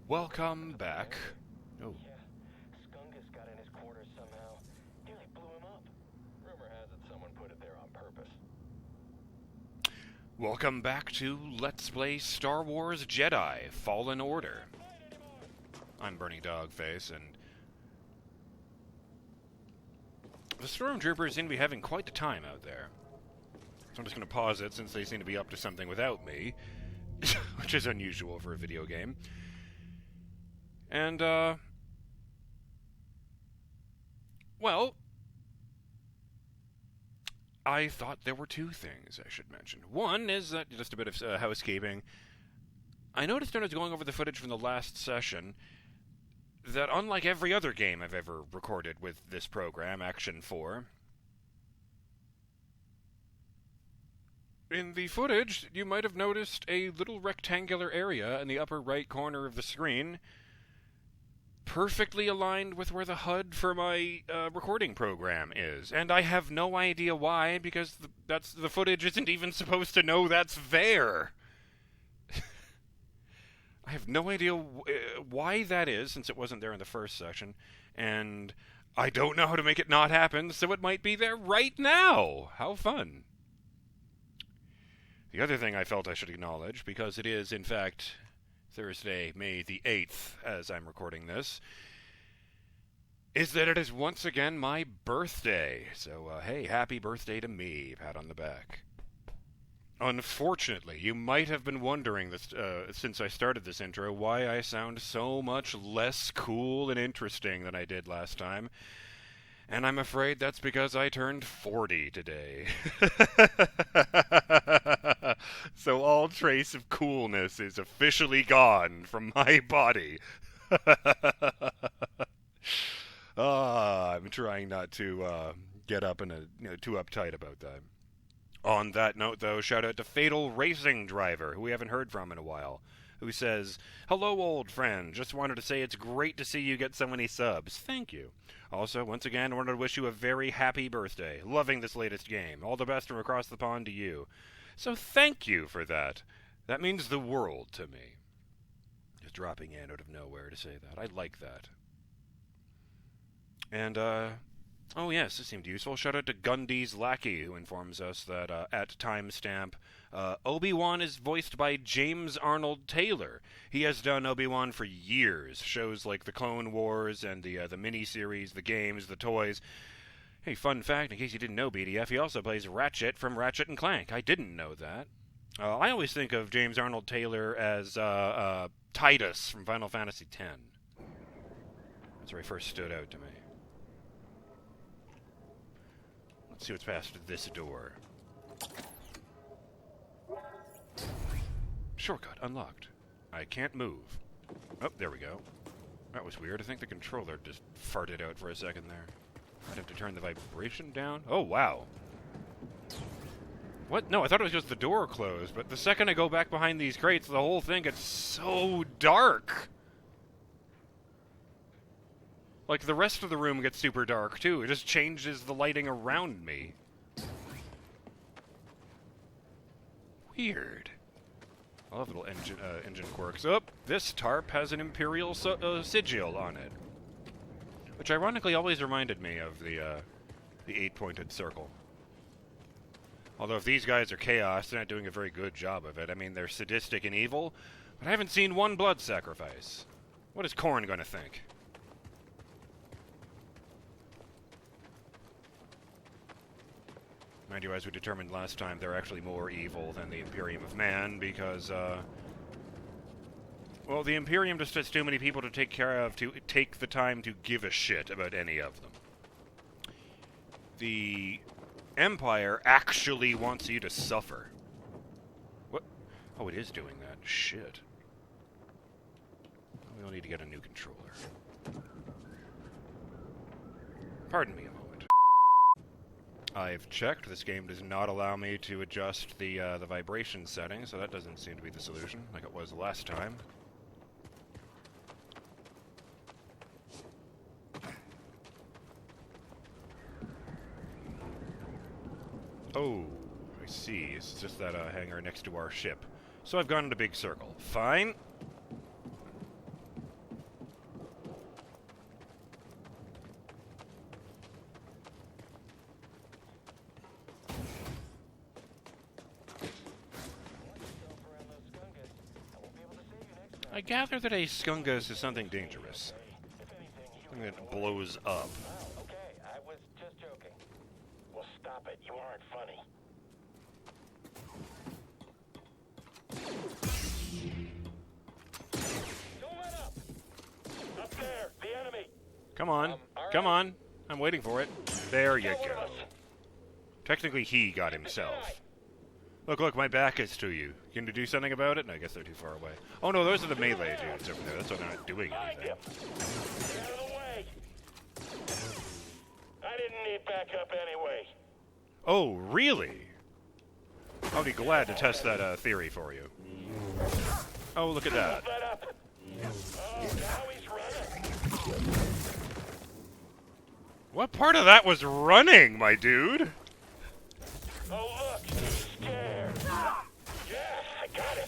Welcome back. Oh. Yeah, Skungus got in his quarters somehow. Nearly blew him up. Rumor has it someone put it there on purpose. Welcome back to Let's Play Star Wars Jedi Fallen Order. I'm BurningDogFace, and the Stormtroopers seem to be having quite the time out there. So I'm just going to pause it since they seem to be up to something without me, which is unusual for a video game. And, well, I thought there were two things I should mention. One is that, just a bit of housekeeping. I noticed when I was going over the footage from the last session that unlike every other game I've ever recorded with this program, Action 4, in the footage, you might have noticed a little rectangular area in the upper right corner of the screen perfectly aligned with where the HUD for my recording program is. And I have no idea why, because the footage isn't even supposed to know that's there. I have no idea why that is, since it wasn't there in the first session, and I don't know how to make it not happen, so it might be there right now. How fun. The other thing I felt I should acknowledge, because it is, in fact, Thursday, May the 8th, as I'm recording this, is that it is once again my birthday. So, hey, happy birthday to me. Pat on the back. Unfortunately, you might have been wondering this, since I started this intro, why I sound so much less cool and interesting than I did last time. And I'm afraid that's because I turned 40 today. So all trace of coolness is officially gone from my body. I'm trying not to get up and too uptight about that. On that note, though, shout out to Fatal Racing Driver, who we haven't heard from in a while, who says, "Hello, old friend. Just wanted to say it's great to see you get so many subs. Thank you. Also, once again, wanted to wish you a very happy birthday. Loving this latest game. All the best from across the pond to you." So thank you for that. That means the world to me. Just dropping in out of nowhere to say that. I like that. And, oh yes, this seemed useful. Shout out to Gundy's Lackey, who informs us that, at timestamp, Obi-Wan is voiced by James Arnold Taylor. He has done Obi-Wan for years. Shows like the Clone Wars and the miniseries, the games, the toys. Hey, fun fact, in case you didn't know, BDF, he also plays Ratchet from Ratchet & Clank. I didn't know that. I always think of James Arnold Taylor as Titus from Final Fantasy X. That's where he first stood out to me. Let's see what's past this door. Shortcut unlocked. I can't move. Oh, there we go. That was weird. I think the controller just farted out for a second there. I'd have to turn the vibration down. Oh, wow. What? No, I thought it was just the door closed, but the second I go back behind these crates, the whole thing gets so dark. Like, the rest of the room gets super dark, too. It just changes the lighting around me. Weird. I love little engine quirks. Oh, this tarp has an Imperial sigil on it. Which ironically always reminded me of the 8-pointed circle. Although if these guys are chaos, they're not doing a very good job of it. I mean, they're sadistic and evil, but I haven't seen one blood sacrifice. What is Korn going to think? Mind you, as we determined last time, they're actually more evil than the Imperium of Man, because, well, the Imperium just has too many people to take care of to take the time to give a shit about any of them. The Empire actually wants you to suffer. What? Oh, it is doing that. Shit. We'll need to get a new controller. Pardon me a moment. I've checked. This game does not allow me to adjust the vibration setting, so that doesn't seem to be the solution, like it was last time. Oh, I see. It's just that hangar next to our ship. So I've gone in a big circle. Fine. I gather that a Skungus is something dangerous. If anything, you Something that blows up. Oh, okay. I was just joking. Well, stop it. You aren't funny. Don't let up. Up there, the enemy. Come on. all Come right. on. I'm waiting for it. There you Kill one of go. us. Technically, he got himself. Look, my back is to you. Can you do something about it? No, I guess they're too far away. Oh no, those are the melee dudes over there. That's why they're not doing Find anything. him. Get out of the way. I didn't need backup anyway. Oh, really? I'll be glad to test that theory for you. Oh, look at that. Let up. Oh, now he's running. What part of that was running, my dude? Oh, look, he's scared. Yeah, I got him.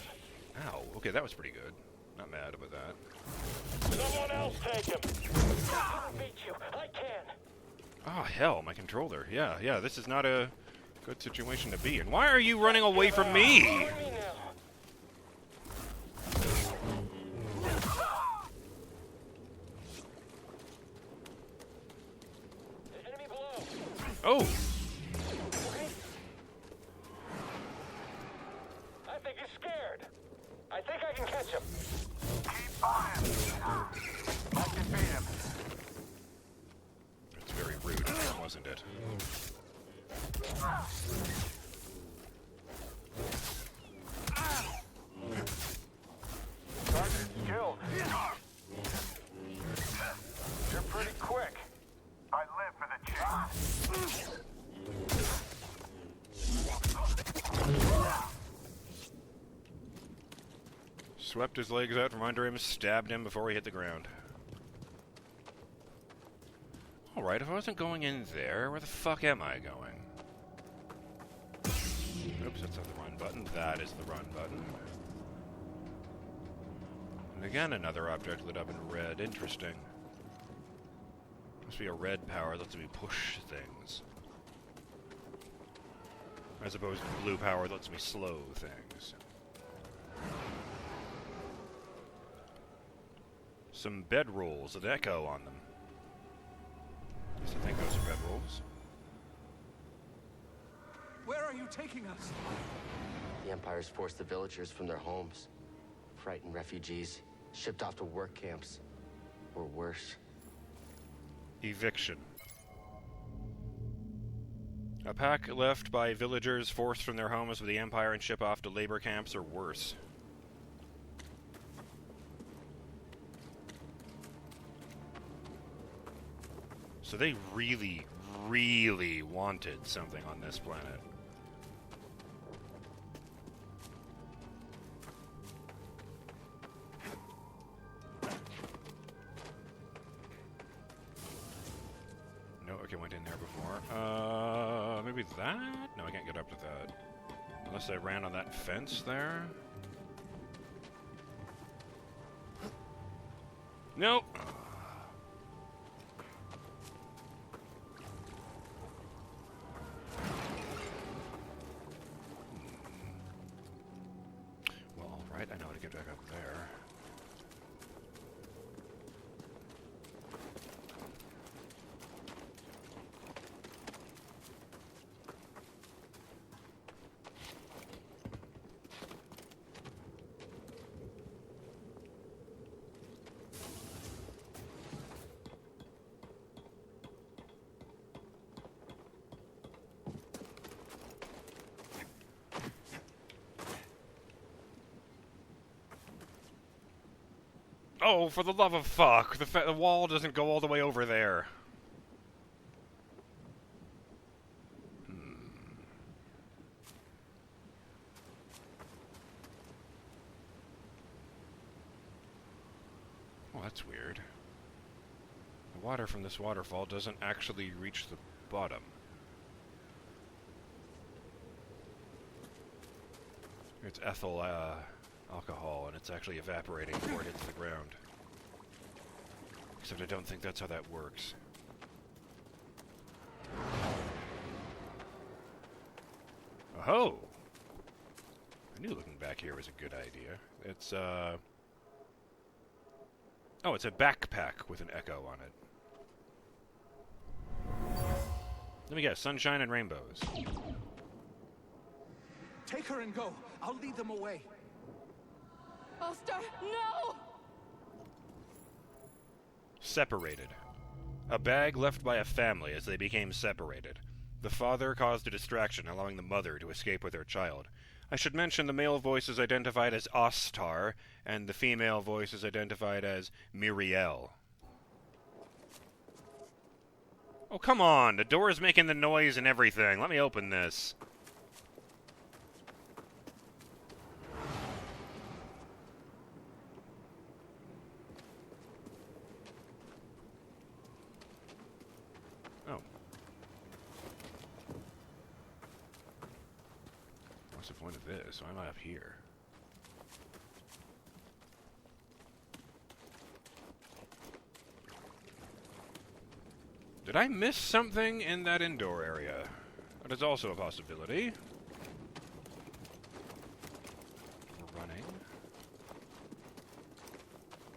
Ow. Okay, that was pretty good. Not mad about that. Someone else take him. I'll beat you. I can. Oh, hell, my controller. Yeah, this is not a good situation to be in. Why are you running away from me? Join me now. Enemy below. Oh, I think he's scared. I think I can catch him. Keep on him. Activate him. that's very rude, wasn't it? Target killed. You're pretty quick. I live for the chase. Swept his legs out from under him, stabbed him before he hit the ground. Alright, if I wasn't going in there, where the fuck am I going? Oops, that's not the run button. That is the run button. And again, another object lit up in red. Interesting. Must be a red power that lets me push things. As opposed to blue power that lets me slow things. Some bedrolls with echo on them. At least I think those are bedrolls. Where are you taking us? The Empire's forced the villagers from their homes, frightened refugees, shipped off to work camps, or worse. Eviction. A pack left by villagers forced from their homes with the Empire and ship off to labor camps or worse. So they really, really wanted something on this planet. No, okay, went in there before. Maybe that? No, I can't get up to that. Unless I ran on that fence there. Nope. Well, alright, I know how to get back up there. Oh, for the love of fuck! The wall doesn't go all the way over there. Well, that's weird. The water from this waterfall doesn't actually reach the bottom. It's ethyl alcohol, and it's actually evaporating before it hits the ground. Except I don't think that's how that works. Oh! I knew looking back here was a good idea. It's, Oh, it's a backpack with an echo on it. Let me guess, sunshine and rainbows. Take her and go. I'll lead them away. Ulster, no! Separated. A bag left by a family as they became separated. The father caused a distraction, allowing the mother to escape with her child. I should mention the male voice is identified as Ostar, and the female voice is identified as Miriel. Oh, come on! The door is making the noise and everything. Let me open this. Oh. What's the point of this? Why am I up here? Did I miss something in that indoor area? That is also a possibility. We're running.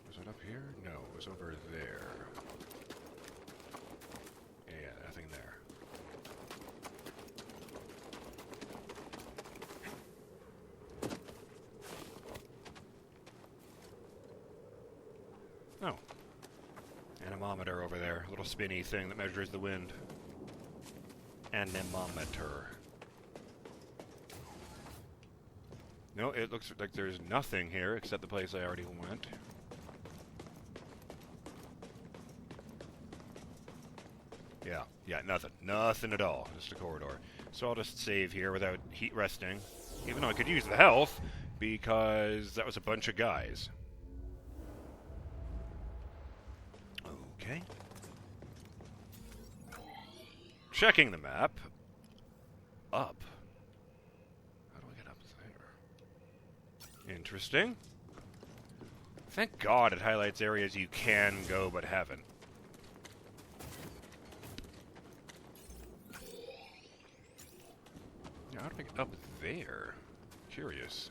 Was it up here? No, it was over there. Yeah, nothing there. Oh. Anemometer over there. A little spinny thing that measures the wind. Anemometer. No, it looks like there's nothing here except the place I already went. Yeah, nothing. Nothing at all. Just a corridor. So I'll just save here without heat resting. Even though I could use the health, because that was a bunch of guys. Okay. Checking the map. Up. How do I get up there? Interesting. Thank God it highlights areas you can go but haven't. Now, how do I get up there? Curious.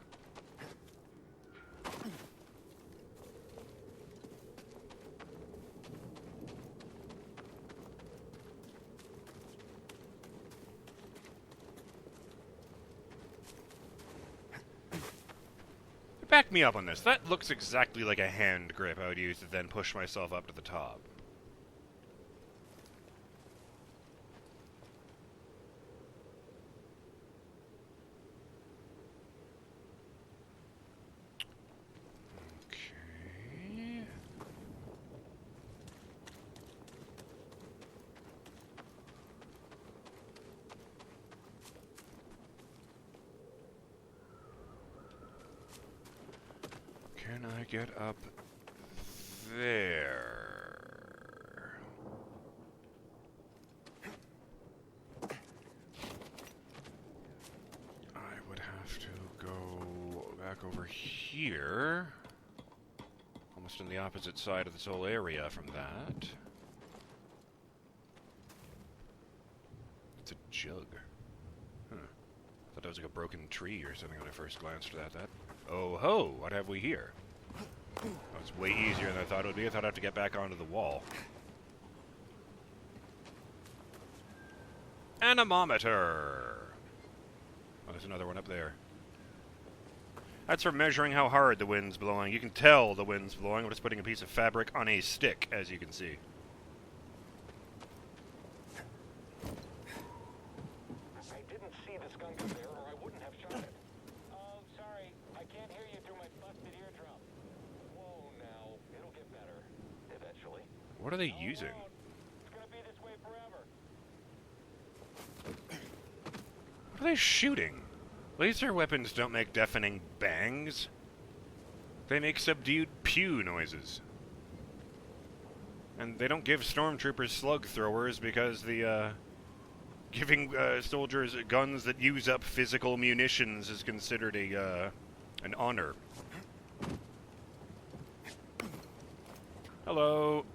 Back me up on this. That looks exactly like a hand grip I would use to then push myself up to the top. Okay. Can I get up there? I would have to go back over here. Almost on the opposite side of this whole area from that. It's a jug. Huh. Thought that was like a broken tree or something when I first glanced at that. Oh ho! What have we here? Oh, it's way easier than I thought it would be. I thought I'd have to get back onto the wall. Anemometer! Oh, there's another one up there. That's for measuring how hard the wind's blowing. You can tell the wind's blowing. I'm just putting a piece of fabric on a stick, as you can see. I didn't see the skunk up there, or I wouldn't have shot it. Oh, sorry. I can't hear you through my busted eardrum. Whoa, now. It'll get better. Eventually. What are they using? It's gonna be this way forever. What are they shooting? Laser weapons don't make deafening bangs. They make subdued pew noises. And they don't give stormtroopers slug throwers because giving soldiers guns that use up physical munitions is considered an honor. Hello.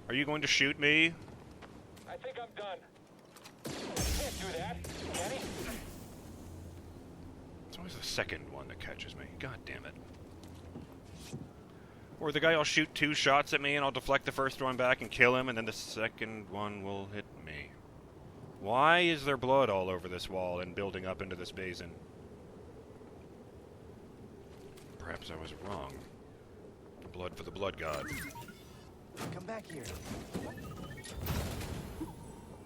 Are you going to shoot me? I think I'm done. You can't do that, can he? It's always the second one that catches me. God damn it. Or the guy will shoot 2 shots at me and I'll deflect the first one back and kill him, and then the second one will hit me. Why is there blood all over this wall and building up into this basin? Perhaps I was wrong. Blood for the blood god. Come back here.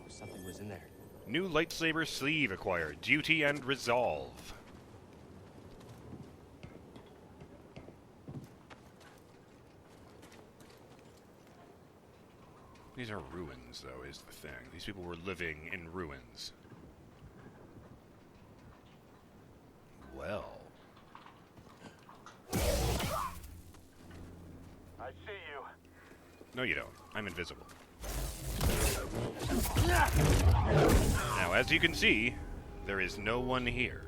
Something was in there. New lightsaber sleeve acquired. Duty and resolve. These are ruins, though, is the thing. These people were living in ruins. Well. I see you. No, you don't. I'm invisible. Now, as you can see, there is no one here.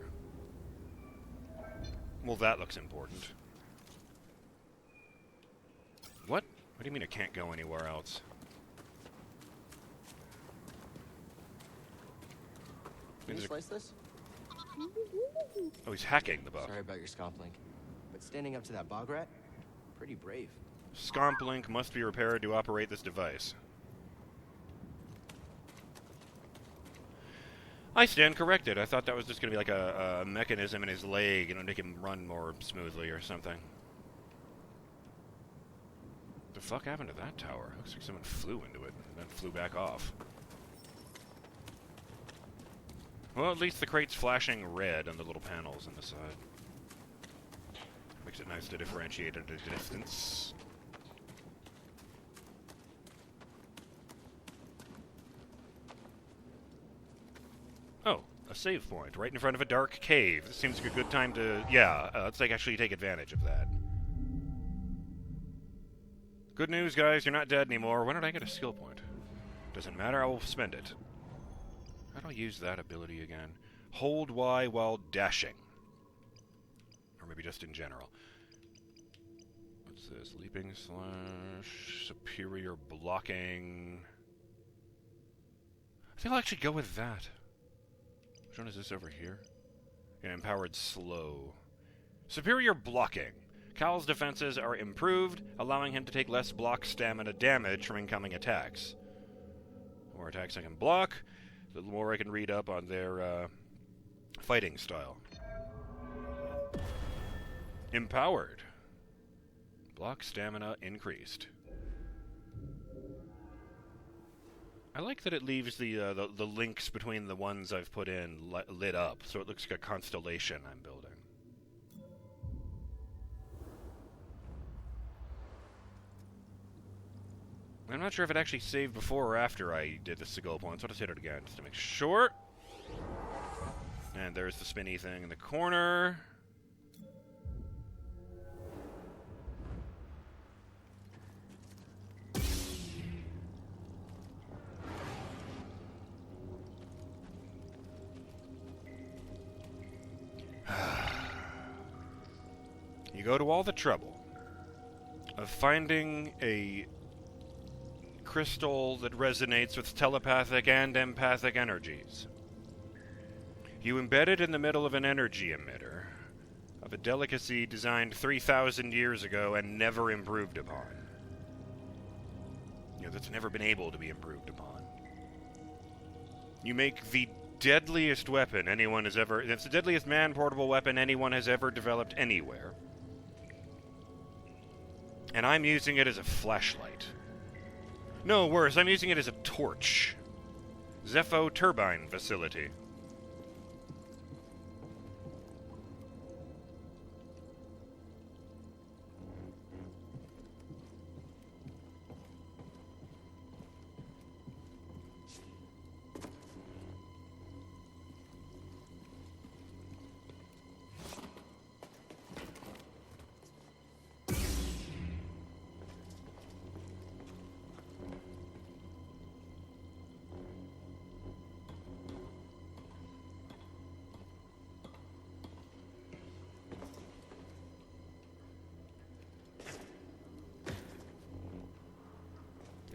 Well, that looks important. What? What do you mean it can't go anywhere else? Can you slice this? Oh, he's hacking the book. Sorry about your scomp link, but standing up to that bog rat, pretty brave. Scomp link must be repaired to operate this device. I stand corrected. I thought that was just going to be like a mechanism in his leg, you know, make him run more smoothly or something. The fuck happened to that tower? Looks like someone flew into it and then flew back off. Well, at least the crate's flashing red on the little panels on the side. Makes it nice to differentiate at a distance. Oh, a save point right in front of a dark cave. This seems like a good time to... Yeah, let's actually take advantage of that. Good news, guys. You're not dead anymore. When did I get a skill point? Doesn't matter. I will spend it. How do I use that ability again? Hold Y while dashing. Or maybe just in general. What's this? Leaping slash... Superior blocking... I think I'll actually go with that. Which one is this over here? Yeah, empowered slow. Superior blocking. Cal's defenses are improved, allowing him to take less block stamina damage from incoming attacks. The more attacks I can block, the more I can read up on their fighting style. Empowered. Block stamina increased. I like that it leaves the links between the ones I've put in lit up, so it looks like a constellation I'm building. I'm not sure if it actually saved before or after I did the skill points. I'll just hit it again just to make sure. And there's the spinny thing in the corner. You go to all the trouble of finding a crystal that resonates with telepathic and empathic energies. You embed it in the middle of an energy emitter of a delicacy designed 3,000 years ago and never improved upon. You know, that's never been able to be improved upon. You make the deadliest weapon anyone has ever... It's the deadliest man-portable weapon anyone has ever developed anywhere. And I'm using it as a flashlight. No, worse, I'm using it as a torch. Zepho Turbine Facility.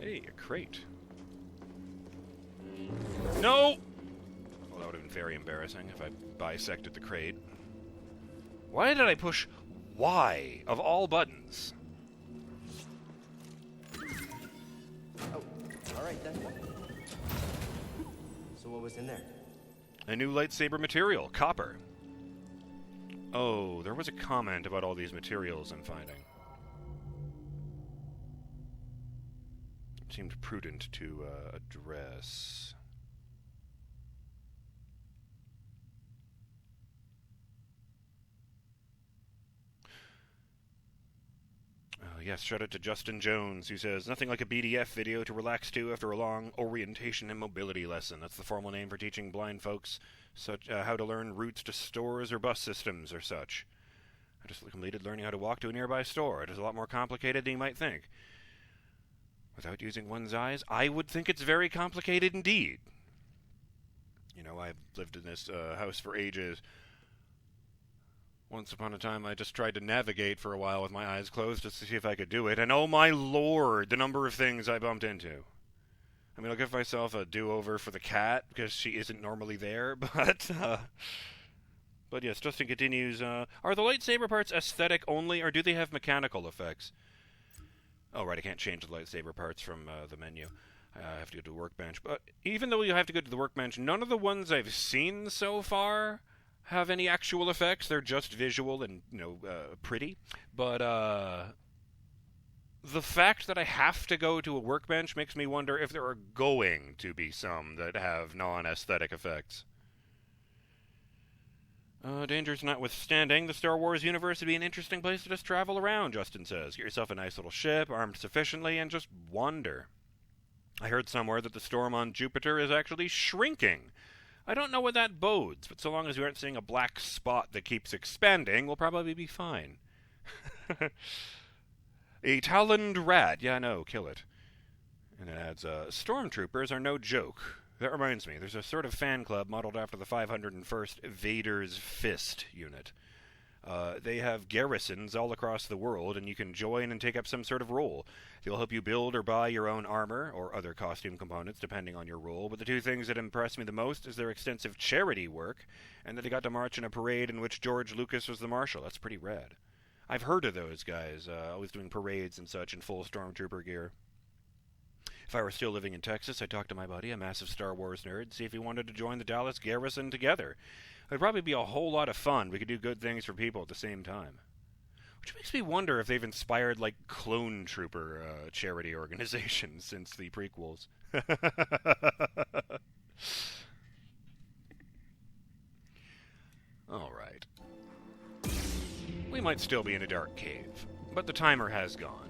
Hey, a crate. No! Well, that would have been very embarrassing if I bisected the crate. Why did I push Y of all buttons? All right, then. So what was in there? A new lightsaber material, copper. Oh, there was a comment about all these materials I'm finding. It seemed prudent to address. Yes, shout out to Justin Jones, who says, nothing like a BDF video to relax to after a long orientation and mobility lesson. That's the formal name for teaching blind folks how to learn routes to stores or bus systems or such. I just completed learning how to walk to a nearby store. It is a lot more complicated than you might think. Without using one's eyes, I would think it's very complicated indeed. You know, I've lived in this house for ages. Once upon a time, I just tried to navigate for a while with my eyes closed just to see if I could do it, and oh my lord, the number of things I bumped into. I mean, I'll give myself a do-over for the cat, because she isn't normally there, but yes, Justin continues, are the lightsaber parts aesthetic only, or do they have mechanical effects? Oh, right, I can't change the lightsaber parts from the menu. I have to go to the workbench. But even though you have to go to the workbench, none of the ones I've seen so far have any actual effects. They're just visual and, pretty. But the fact that I have to go to a workbench makes me wonder if there are going to be some that have non-aesthetic effects. Dangers notwithstanding, the Star Wars universe would be an interesting place to just travel around, Justin says. Get yourself a nice little ship, armed sufficiently, and just wander. I heard somewhere that the storm on Jupiter is actually shrinking. I don't know what that bodes, but so long as we aren't seeing a black spot that keeps expanding, we'll probably be fine. A taloned rat. Yeah, no, kill it. And it adds, Stormtroopers are no joke. That reminds me, there's a sort of fan club modeled after the 501st Vader's Fist unit. They have garrisons all across the world, and you can join and take up some sort of role. They'll help you build or buy your own armor, or other costume components, depending on your role. But the two things that impress me the most is their extensive charity work, and that they got to march in a parade in which George Lucas was the marshal. That's pretty rad. I've heard of those guys, always doing parades and such in full Stormtrooper gear. If I were still living in Texas, I'd talk to my buddy, a massive Star Wars nerd, see if he wanted to join the Dallas Garrison together. It would probably be a whole lot of fun. We could do good things for people at the same time. Which makes me wonder if they've inspired, clone trooper charity organizations since the prequels. All right. We might still be in a dark cave, but the timer has gone.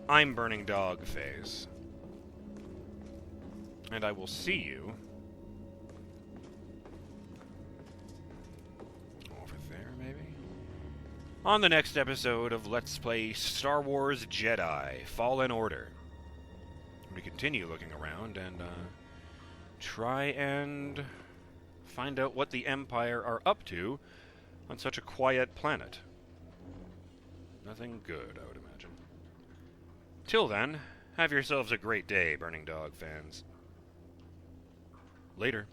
I'm BurningDogFace, and I will see you over there, maybe? On the next episode of Let's Play Star Wars Jedi Fallen Order. We continue looking around and try and find out what the Empire are up to on such a quiet planet. Nothing good, I would imagine. Till then, have yourselves a great day, Burning Dog fans. Later.